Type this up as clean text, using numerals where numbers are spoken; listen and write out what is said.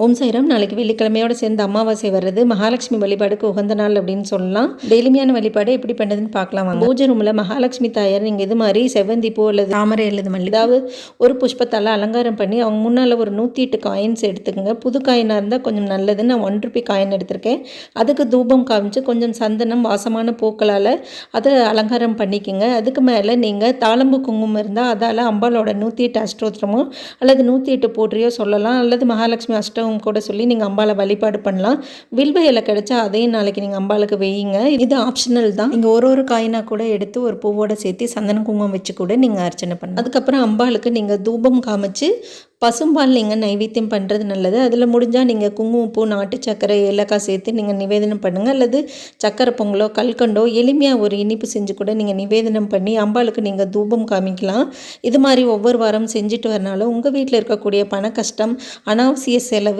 ஓம் சாய்ராம். நாளைக்கு வெள்ளிக்கிழமையோட சேர்ந்து அமாவாசை வர்றது மகாலட்சுமி வழிபாடுக்கு உகந்த நாள் அப்படின்னு சொல்லலாம். எளிமையான வழிபாடு எப்படி பண்ணுறதுன்னு பார்க்கலாம் வாங்க. பூஜை ரூமில் மகாலட்சுமி தாயார் நீங்கள் இது மாதிரி செவ்வந்தி பூ அல்லது தாமரை அல்லது மல்லி ஏதாவது ஒரு புஷ்பத்தால் அலங்காரம் பண்ணி அவங்க முன்னால் ஒரு 108 காயின்ஸ் எடுத்துக்கோங்க. புது காயினாக இருந்தால் கொஞ்சம் நல்லது. நான் 1 ரூபி காயின் எடுத்திருக்கேன். அதுக்கு தூபம் காமிச்சு கொஞ்சம் சந்தனம் வாசமான பூக்களால் அதை அலங்காரம் பண்ணிக்கோங்க. அதுக்கு மேலே நீங்கள் தாளம்பு குங்குமம் இருந்தால் அதால் அம்பாலோட 108 அஷ்டோத்திரமோ அல்லது 108 போற்றியோ சொல்லலாம். அல்லது மகாலட்சுமி அஷ்டம் கூட சொல்லி நீங்கள் அம்பாலை வழிபாடு பண்ணலாம். வில்வ இலை கிடைச்சா அதையும் நாளைக்கு நீங்கள் அம்பாளுக்கு வையுங்க. இது ஆப்ஷனல் தான். நீங்கள் ஒரு காயினாக கூட எடுத்து ஒரு பூவோட சேர்த்து சந்தன குங்குமம் வச்சு கூட நீங்கள் அர்ச்சனை பண்ணலாம். அதுக்கப்புறம் அம்பாளுக்கு நீங்கள் தூபம் காமிச்சு பசும்பால் நீங்கள் நைவேத்தியம் பண்ணுறது நல்லது. அதில் முடிஞ்சால் நீங்கள் குங்குமப்பூ, நாட்டு சர்க்கரை, ஏலக்காய் சேர்த்து நீங்கள் நிவேதனம் பண்ணுங்கள். அல்லது சக்கரை பொங்கலோ கல்கண்டோ எளிமையாக ஒரு இனிப்பு செஞ்சு கூட நீங்கள் நிவேதனம் பண்ணி அம்பாளுக்கு நீங்கள் தூபம் காமிக்கலாம். இது மாதிரி ஒவ்வொரு வாரம் செஞ்சுட்டு வரனால உங்கள் வீட்டில் இருக்கக்கூடிய பண கஷ்டம், அனாவசிய செலவு